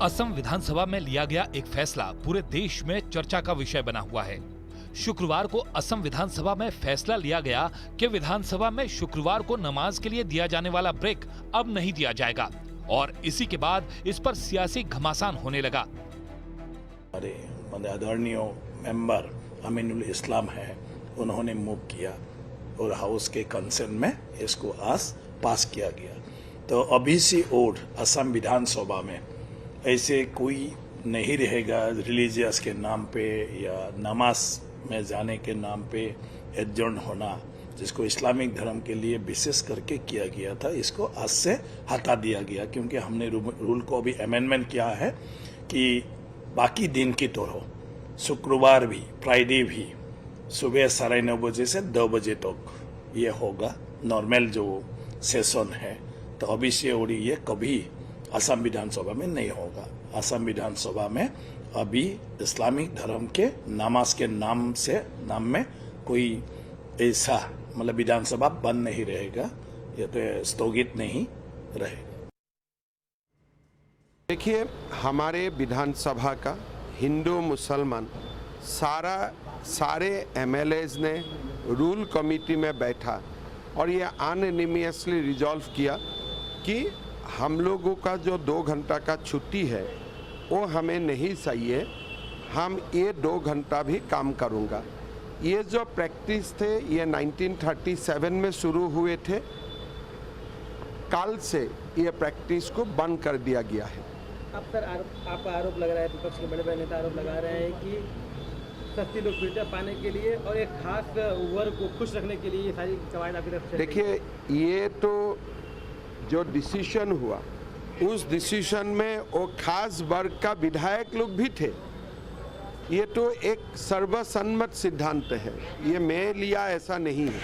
असम विधानसभा में लिया गया एक फैसला पूरे देश में चर्चा का विषय बना हुआ है। शुक्रवार को असम विधानसभा में फैसला लिया गया कि विधानसभा में शुक्रवार को नमाज के लिए दिया जाने वाला ब्रेक अब नहीं दिया जाएगा और इसी के बाद इस पर सियासी घमासान होने लगा। आदरणीय मेंबर अमीनुल इस्लाम है, उन्होंने मूव किया और हाउस के कंसेंट में इसको आज पास किया गया। तो अभी से और असम विधानसभा में ऐसे कोई नहीं रहेगा रिलीजियस के नाम पे या नमाज में जाने के नाम पे एडजर्न होना, जिसको इस्लामिक धर्म के लिए विशेष करके किया गया था, इसको आज से हटा दिया गया। क्योंकि हमने रूल को अभी अमेंडमेंट किया है कि बाकी दिन की तरह शुक्रवार भी, फ्राइडे भी सुबह 9:30 बजे से 2 बजे तक ये होगा नॉर्मल जो सेशन है। तो अभी से और ये कभी असम विधानसभा में नहीं होगा। असम विधानसभा में अभी इस्लामिक धर्म के नमाज के नाम में कोई ऐसा मतलब विधानसभा बंद नहीं रहेगा, ये तो स्थगित नहीं रहेगा। देखिए, हमारे विधानसभा का हिंदू मुसलमान सारे एमएलएज ने रूल कमेटी में बैठा और ये अनएनिमियसली रिजॉल्व किया कि हम लोगों का जो 2 घंटा का छुट्टी है वो हमें नहीं चाहिए, हम ये 2 घंटा भी काम करूँगा। ये जो प्रैक्टिस थे ये 1937 में शुरू हुए थे, कल से ये प्रैक्टिस को बंद कर दिया गया है। आप आरोप लग रहा है, विपक्ष के बड़े बड़े नेता आरोप लगा रहे हैं कि सस्ती लोकप्रियता पाने के लिए और एक खास वर्ग को खुश रखने के लिए ये सारी कवायद आपकी तरफ से। देखिए, ये तो जो डिसीजन हुआ उस डिसीजन में वो खास वर्ग का विधायक लोग भी थे। ये तो एक सर्वसम्मत सिद्धांत है, ये मैं लिया ऐसा नहीं है।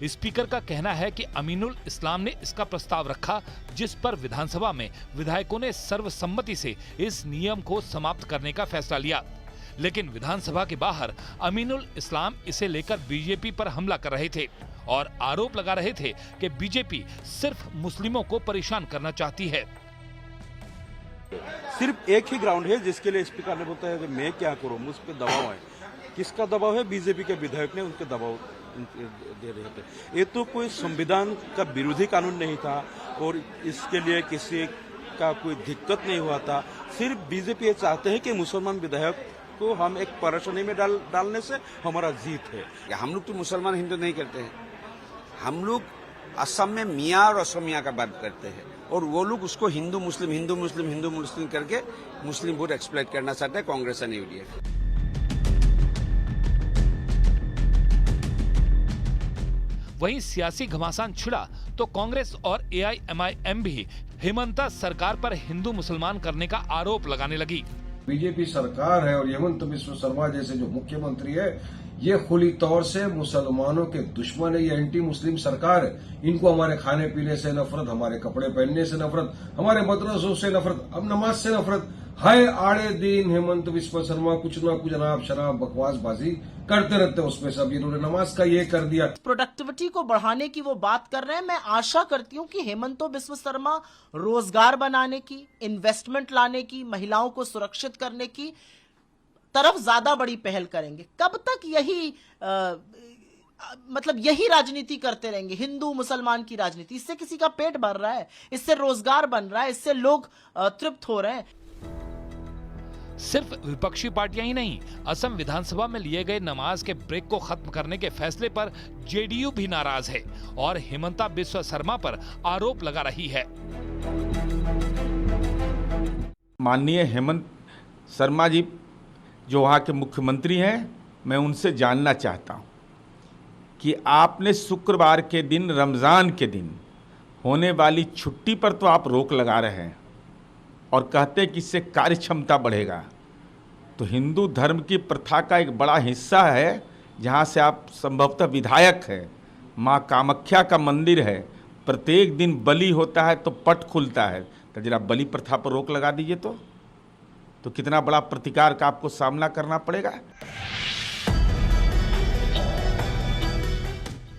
स्पीकर का कहना है कि अमीनुल इस्लाम ने इसका प्रस्ताव रखा, जिस पर विधानसभा में विधायकों ने सर्वसम्मति से इस नियम को समाप्त करने का फैसला लिया। लेकिन विधानसभा के बाहर अमीनुल इस्लाम इसे लेकर बीजेपी पर हमला कर रहे थे और आरोप लगा रहे थे कि बीजेपी सिर्फ मुस्लिमों को परेशान करना चाहती है। सिर्फ एक ही ग्राउंड है जिसके लिए स्पीकर ने बोलता है कि मैं क्या करूं, मुझ पर दबाव है। किसका दबाव है? बीजेपी के विधायक ने उनके दबाव दे रहे थे। ये तो कोई संविधान का विरोधी कानून नहीं था और इसके लिए किसी का कोई दिक्कत नहीं हुआ था। सिर्फ बीजेपी ये चाहते हैं कि मुसलमान विधायक को हम एक परेशानी में डालने से हमारा जीत है। हम लोग तो मुसलमान हिंदू नहीं करते हैं, हम लोग असम में मियाँ और असमिया का बात करते हैं और वो लोग उसको हिंदू मुस्लिम करके मुस्लिम वोट एक्सप्लॉइट करना चाहते हैं, कांग्रेस और यूडीएफ। वहीं सियासी घमासान छिड़ा तो कांग्रेस और एआईएमआईएम भी हेमंता सरकार पर हिंदू मुसलमान करने का आरोप लगाने लगी। बीजेपी सरकार है और हेमंत बिस्वा शर्मा जैसे जो मुख्यमंत्री है ये खुली तौर से मुसलमानों के दुश्मन है, ये एंटी मुस्लिम सरकार है। इनको हमारे खाने पीने से नफरत, हमारे कपड़े पहनने से नफरत, हमारे मदरसों से नफरत, अब नमाज से नफरत है। आड़े दिन हेमंत बिस्वा शर्मा कुछ ना कुछ अनाप शराब बकवासबाजी करते रहते हैं, उसमें सब इन्होंने नमाज का ये कर दिया। प्रोडक्टिविटी को बढ़ाने की वो बात कर रहे हैं। मैं आशा करती हूँ कि हेमंत बिस्वा शर्मा रोजगार बनाने की, इन्वेस्टमेंट लाने की, महिलाओं को सुरक्षित करने की तरफ ज्यादा बड़ी पहल करेंगे। कब तक यही मतलब यही राजनीति करते रहेंगे, हिंदू मुसलमान की राजनीति? इससे किसी का पेट भर रहा है, इससे रोजगार बन रहा है, इससे लोग तृप्त हो रहे हैं। सिर्फ विपक्षी पार्टियां ही नहीं, असम विधानसभा में लिए गए नमाज के ब्रेक को खत्म करने के फैसले पर जेडीयू भी नाराज है और हेमंता बिस्वा शर्मा पर आरोप लगा रही है। माननीय हेमंत शर्मा जी जो वहाँ के मुख्यमंत्री हैं, मैं उनसे जानना चाहता हूँ कि आपने शुक्रवार के दिन, रमज़ान के दिन होने वाली छुट्टी पर तो आप रोक लगा रहे हैं और कहते हैं कि इससे कार्य क्षमता बढ़ेगा। तो हिंदू धर्म की प्रथा का एक बड़ा हिस्सा है जहाँ से आप संभवतः विधायक हैं, माँ कामाख्या का मंदिर है, प्रत्येक दिन बलि होता है तो पट खुलता है। तो जरा बलि प्रथा पर रोक लगा दीजिए तो कितना बड़ा प्रतिकार का आपको सामना करना पड़ेगा।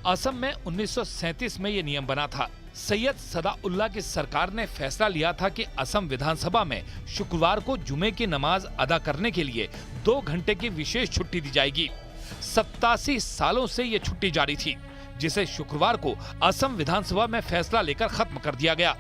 असम में 1937 में ये नियम बना था। सैयद सदाउल्लाह की सरकार ने फैसला लिया था कि असम विधानसभा में शुक्रवार को जुमे की नमाज अदा करने के लिए 2 घंटे की विशेष छुट्टी दी जाएगी। 87 सालों से ये छुट्टी जारी थी, जिसे शुक्रवार को असम विधानसभा में फैसला लेकर खत्म कर दिया गया।